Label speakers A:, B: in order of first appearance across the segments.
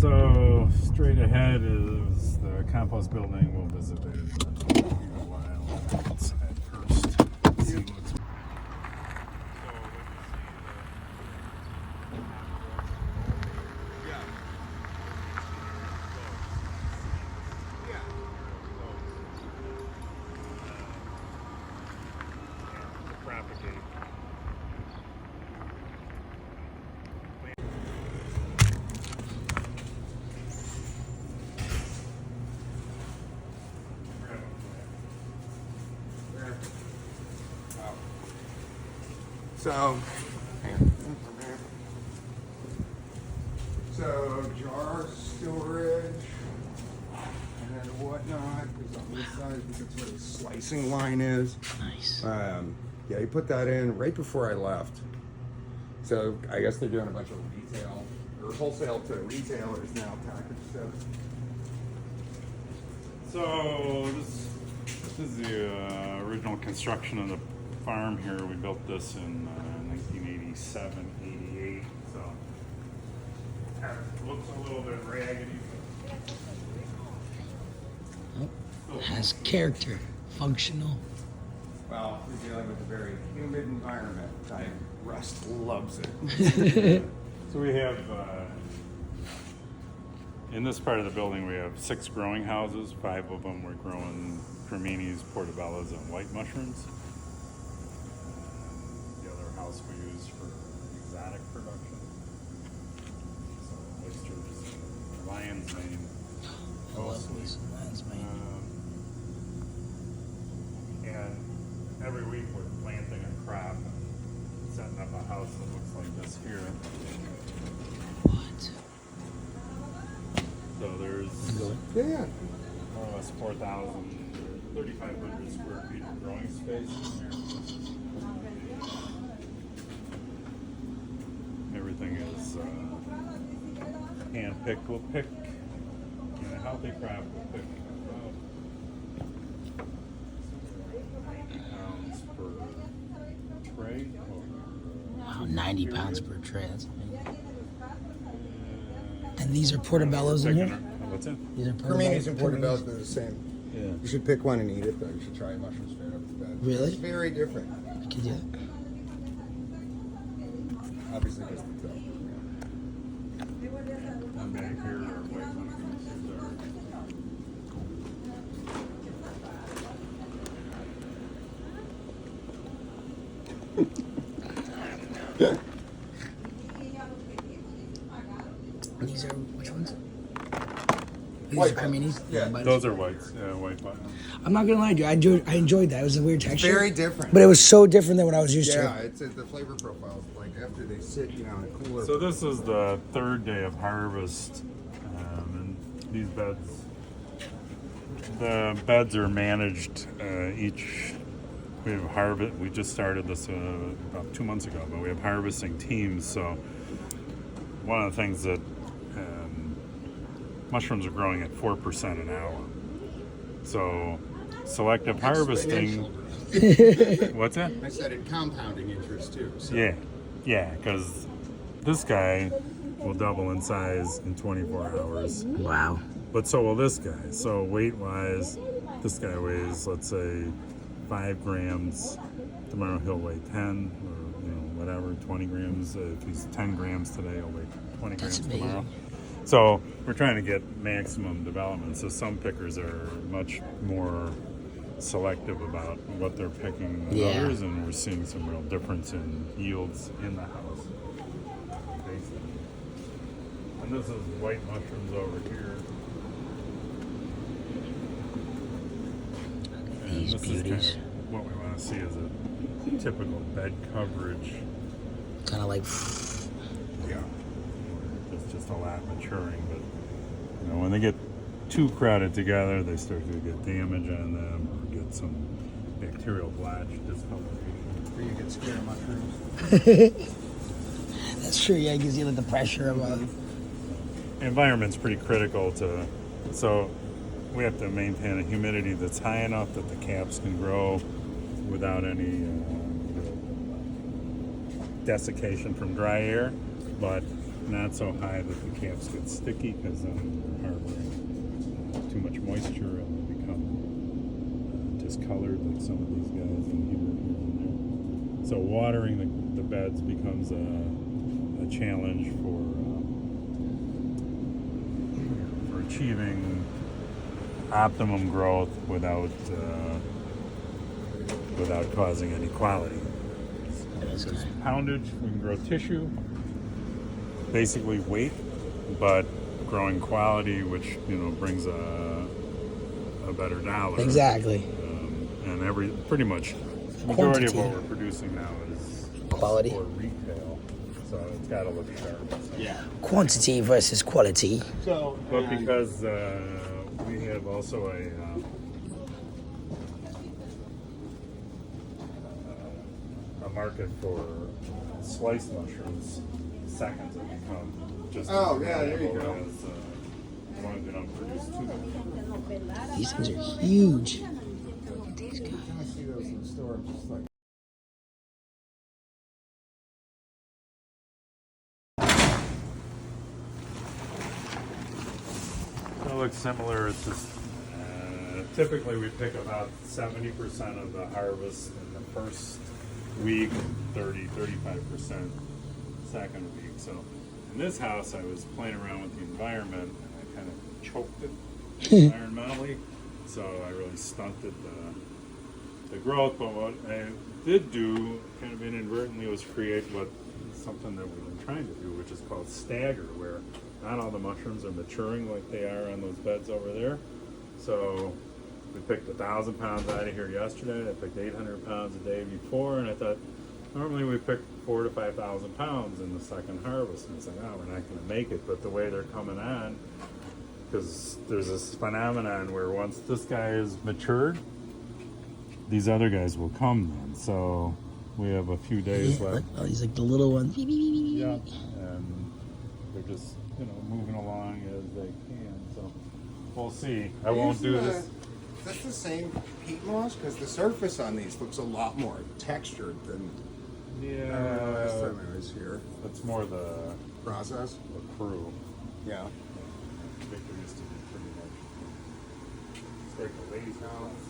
A: So straight ahead is the compost building. We'll visit it in a while. Outside first. See what's propagate.
B: So jar storage and then whatnot is on this side because that's where the slicing line is.
C: Nice.
B: Yeah, he put that in right before I left. So I guess they're doing a bunch of retail or wholesale to retailers now package stuff.
A: So this is the original construction of the farm here. We built this in 1987, 88. So kind of looks a little bit raggedy.
C: Oh, has character, functional.
B: Well, we're dealing with a very humid environment. Rust loves it.
A: So we have, in this part of the building, we have 6 growing houses. 5 of them we're growing creminis, portobellos, and white mushrooms. The other house we use for exotic production. So oysters, lion's mane,
C: I love
A: mostly.
C: this lion's mane.
A: And every week we're planting a crop and setting up a house that looks like this here.
C: What?
A: So there's
B: Yeah.
A: more or less 3,500 square feet of growing space in here. Everything is hand-picked. We'll pick, in a healthy crop, we'll pick about 90 pounds per tray.
C: Wow, 90 pounds per tray. That's amazing. And these are portobellos in here?
A: What's that?
C: These are
B: Creminis and
C: portobellos.
B: portobellos are the same.
A: Yeah.
B: You should pick one and eat it though. You should try mushroom straight off the bat.
C: Really?
B: It's very different.
C: I could do that.
B: Obviously just the top.
A: I'm back here, our white mushrooms
C: These are, which ones? These
B: White
C: are creminis?
B: Yeah.
A: Those are whites, yeah, white button.
C: I'm not gonna lie to you, I enjoyed that. It was a weird texture.
B: Very different.
C: But it was so different than what I was used
B: Yeah,
C: to.
B: it's the flavor profile. Like after they sit, in a cooler.
A: So this is the 3rd day of harvest, and these beds, the beds are managed each. We have harvest. We just started this about 2 months ago, but we have harvesting teams. So one of the things that mushrooms are growing at 4% an hour. So selective harvesting. What's that?
B: I said it compounding interest too. So.
A: Yeah, because this guy will double in size in 24 hours.
C: Wow.
A: But so will this guy. So weight-wise, this guy weighs, let's say, 5 grams. Tomorrow he'll weigh 10 or whatever, 20 grams. If he's 10 grams today, he'll weigh 20
C: That's
A: grams
C: amazing.
A: tomorrow. So we're trying to get maximum development. So some pickers are much more selective about what they're picking than
C: Yeah.
A: others, and we're seeing some real difference in yields in the house. And this is white mushrooms over here. And
C: These
A: this is
C: beauties.
A: kind of what we want to see is a typical bed coverage.
C: Kind of like,
B: Yeah.
A: It's just a lot maturing, but when they get too crowded together, they start to get damage on them or get some bacterial blotch discoloration.
B: Or you get square mushrooms.
C: that's true. Yeah, it gives you like the pressure of
A: Environment's pretty critical so we have to maintain a humidity that's high enough that the caps can grow without any desiccation from dry air, but not so high that the caps get sticky because they're harboring too much moisture and they become discolored like some of these guys in here and there. So watering the beds becomes a challenge for achieving optimum growth without causing any quality. Poundage, we can grow tissue, basically weight, but growing quality, which brings a better dollar.
C: Exactly.
A: And pretty much the majority of what we're producing now is
C: Quality.
A: for retail, so it's got to look sharp.
B: Yeah.
C: Quantity versus quality.
B: So,
A: But because we have also a market for sliced mushrooms, seconds have become just
B: Oh, yeah, there you go.
A: as ones that don't produce too much.
C: These things are huge. These guys.
B: I see those in the store. I'm just like.
A: It looks similar. It's just typically we pick about 70% of the harvest in the first week, 35% second week. So in this house, I was playing around with the environment and I kind of choked it environmentally. So I really stunted the growth. But what I did do, kind of inadvertently, was create something that we've been trying to do, which is called stagger, where not all the mushrooms are maturing like they are on those beds over there. So we picked 1,000 pounds out of here yesterday. I picked 800 pounds the day before, and I thought normally we pick 4,000 to 5,000 pounds in the second harvest. And it's like, oh, we're not going to make it. But the way they're coming on, because there's this phenomenon where once this guy is matured, these other guys will come then. So we have a few days left.
C: Oh, these like the little ones.
A: Yeah, and they're just moving along as they can. So we'll see. I won't do this.
B: Is that the same peat moss? Because the surface on these looks a lot more textured than last time I was here.
A: It's more the
B: Process?
A: crew.
B: Yeah.
A: I think there used to be pretty much. It's like a lazy house.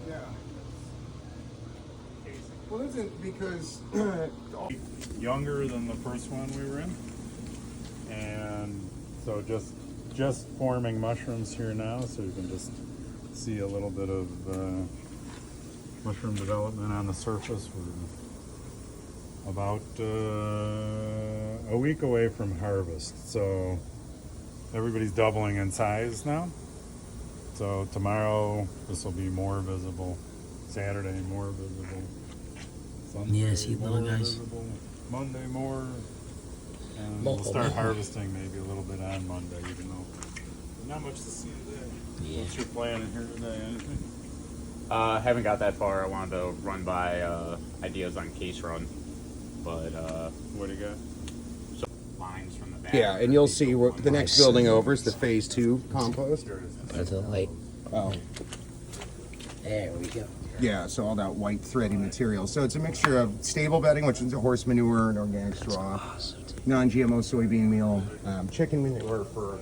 B: Yeah. Well, isn't because
A: Younger than the first one we were in, and so just forming mushrooms here now, so you can just see a little bit of mushroom development on the surface. We're about a week away from harvest, so everybody's doubling in size now. So tomorrow this will be more visible. Saturday more visible. Sunday
C: Yeah, see the little
A: more
C: guys.
A: visible. Monday more. And
C: More.
A: we'll start harvesting maybe a little bit on Monday, even though not much to see today.
C: Yeah.
A: What's your plan in here today? Anything?
D: Haven't got that far. I wanted to run by ideas on case run, but
A: What do you got?
D: lines from the back.
B: yeah, and you'll see where the next building over is the phase 2 compost.
C: Put the light.
B: Oh.
C: There we go.
B: Yeah, so all that white thready material. So it's a mixture of stable bedding, which is horse manure and organic straw, non-GMO soybean meal, chicken manure for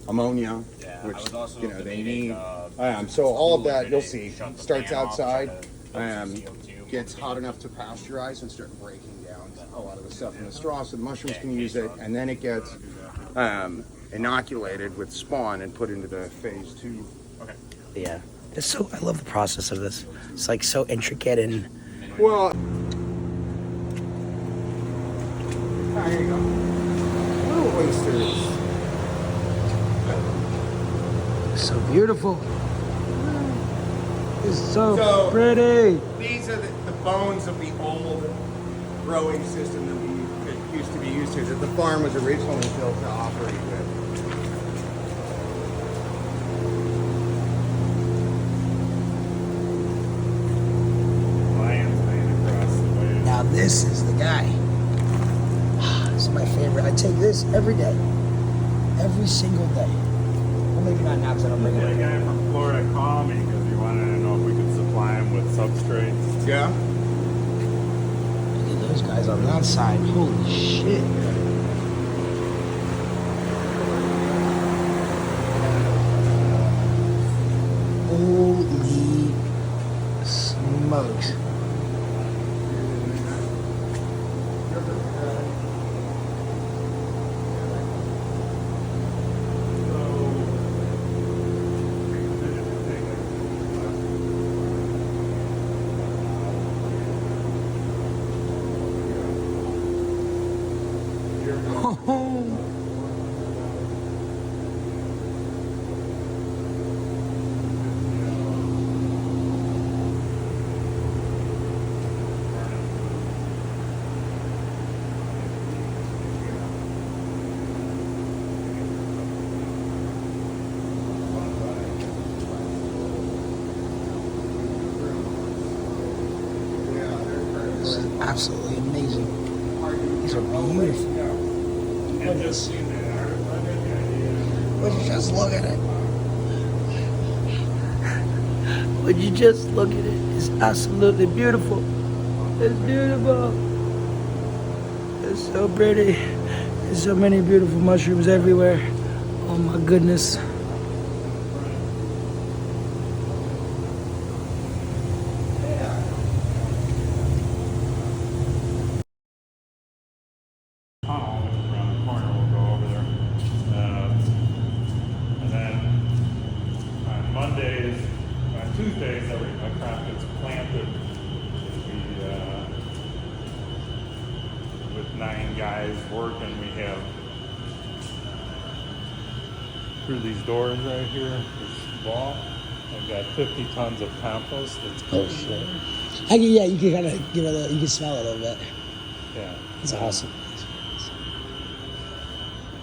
B: ammonia,
D: Yeah, I
B: which
D: was also
B: they
D: debating,
B: need. So all of that you'll
D: shut
B: see
D: the
B: starts
D: fan off,
B: outside,
D: try to filter CO2.
B: gets hot enough to pasteurize and start breaking down a lot of the stuff in the straw, so the mushrooms can use it, and then it gets inoculated with spawn and put into the phase 2.
D: Okay.
C: Yeah. It's so. I love the process of this. It's like so intricate and.
B: Well, here you go. Little oysters.
C: So beautiful. It's so,
B: So-
C: pretty.
B: These are the bones of the old growing system that used to be used here, that the farm was originally built to operate with.
A: Lions laying across the way.
C: Now this is the guy. This is my favorite. I take this every day. Every single day. Well, maybe not now because I don't bring it
A: That
C: every day.
A: guy from Florida called me because he supply them with substrates.
B: Yeah.
C: Look at those guys on that side. Holy shit. Holy smokes. This is absolutely amazing. These are beautiful.
A: And just
C: Would you just look at it? Would you just look at it? It's absolutely beautiful. It's beautiful. It's so pretty. There's so many beautiful mushrooms everywhere. Oh my goodness.
A: tunnel around the corner. We'll go over there. And then on Mondays, on Tuesdays, a crop gets planted. With 9 guys working, we have through these doors right here, this wall. I've got 50 tons of compost that's
C: Oh shit. Yeah, you can kind of give it a little, you can smell it a little bit.
A: Yeah.
C: It's awesome.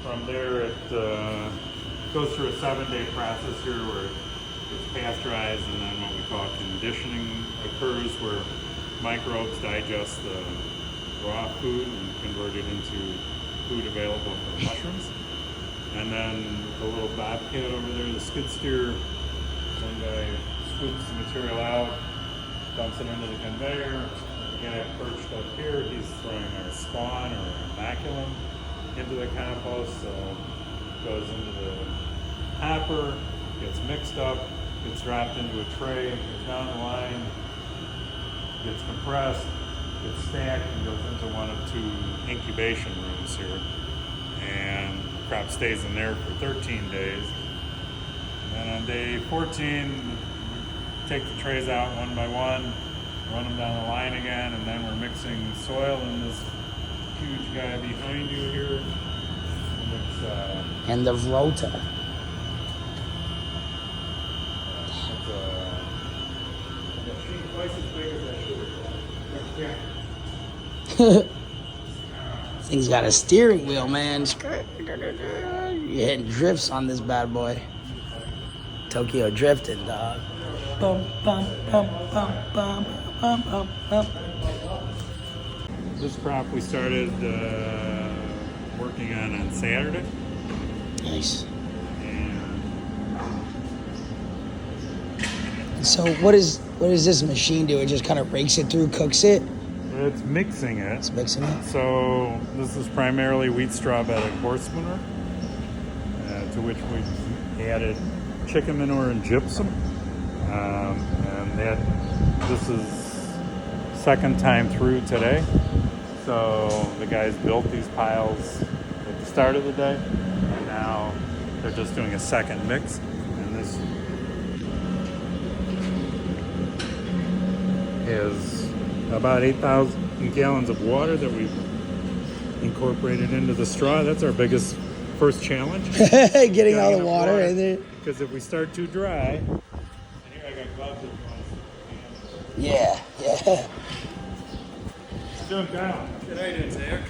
A: From there, it goes through a 7-day process here where it's pasteurized, and then what we call conditioning occurs, where microbes digest the raw food and convert it into food available for mushrooms. And then the little bobcat over there, the skid steer, one guy scoops the material out, dumps it into the conveyor. The guy perched up here, he's throwing our spawn or inoculum into the compost, so it goes into the hopper, gets mixed up, gets dropped into a tray, goes down the line, gets compressed, gets stacked, and goes into one of 2 incubation rooms here. And the crop stays in there for 13 days. And then on day 14, we take the trays out one by one, run them down the line again, and then we're mixing soil in this huge guy behind you here.
C: And the Rota.
A: It's a sheet twice as big as that sugar. Yeah.
C: Thing's got a steering wheel, man. You're hitting drifts on this bad boy. Tokyo drifting, dog. Bum, bum, bum, bum, bum, bum, bum, bum.
A: This crop we started working on Saturday.
C: Nice.
A: And
C: So what does this machine do? It just kind of rakes it through, cooks it.
A: it's mixing it.
C: It's mixing it.
A: So this is primarily wheat straw bedded horse manure, to which we've added chicken manure and gypsum. And this is second time through today. So the guys built these piles at the start of the day, and now they're just doing a second mix. And this is about 8,000 gallons of water that we've incorporated into the straw. That's our biggest first challenge.
C: Getting all the water in there.
A: Because if we start too dry, and here I got gloves if you want to see.
C: Yeah, yeah.
A: Doing down.
E: G'day, dude, Zach.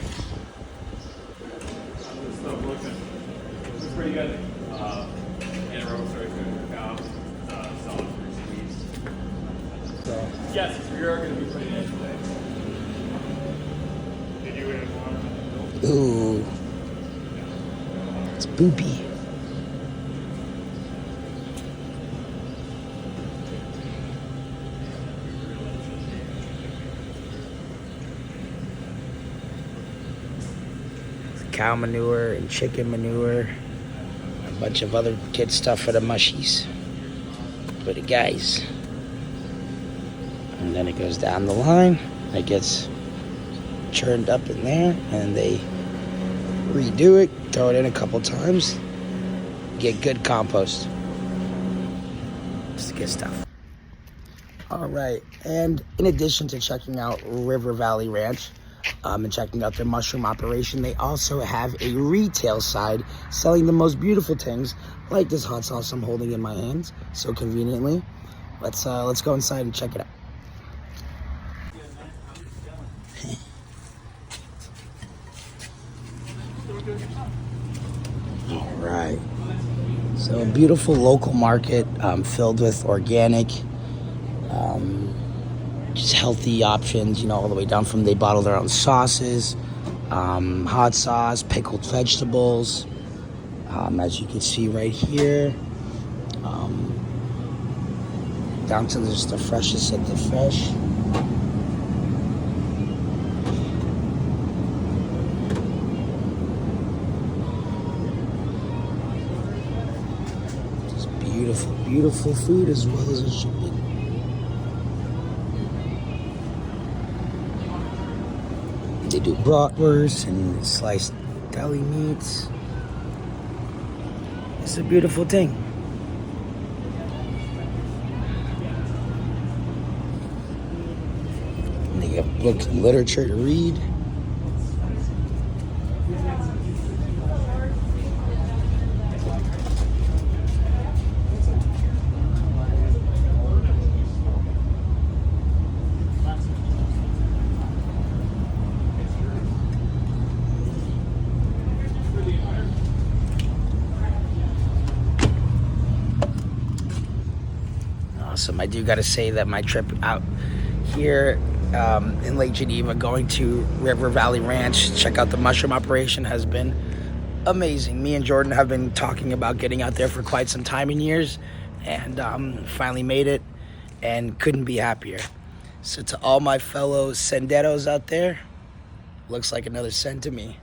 A: How's this stuff looking?
E: This is pretty good. Anaerobic storage food for cows, solid for squeeze.
C: So,
E: Yes, we are going to be putting it in today.
A: Did you add water?
C: ooh. It's boopy. cow manure and chicken manure. A bunch of other kid stuff for the mushies. For the guys. And then it goes down the line. It gets churned up in there, and they redo it, throw it in a couple times, get good compost. Just good stuff. All right, and in addition to checking out River Valley Ranch and checking out their mushroom operation, they also have a retail side selling the most beautiful things, like this hot sauce I'm holding in my hands so conveniently. Let's go inside and check it out. All right, so a beautiful local market filled with organic, just healthy options, you know, all the way down from they bottle their own sauces, hot sauce, pickled vegetables, as you can see right here, down to just the freshest of the fresh. Just beautiful, beautiful food as well as it should be. They do bratwurst and sliced deli meats. It's a beautiful thing. And they have books and literature to read. Awesome. I do got to say that my trip out here in Lake Geneva, going to River Valley Ranch, check out the mushroom operation, has been amazing. Me and Jordan have been talking about getting out there for quite some time and years, and finally made it and couldn't be happier. So to all my fellow senderos out there, looks like another send to me.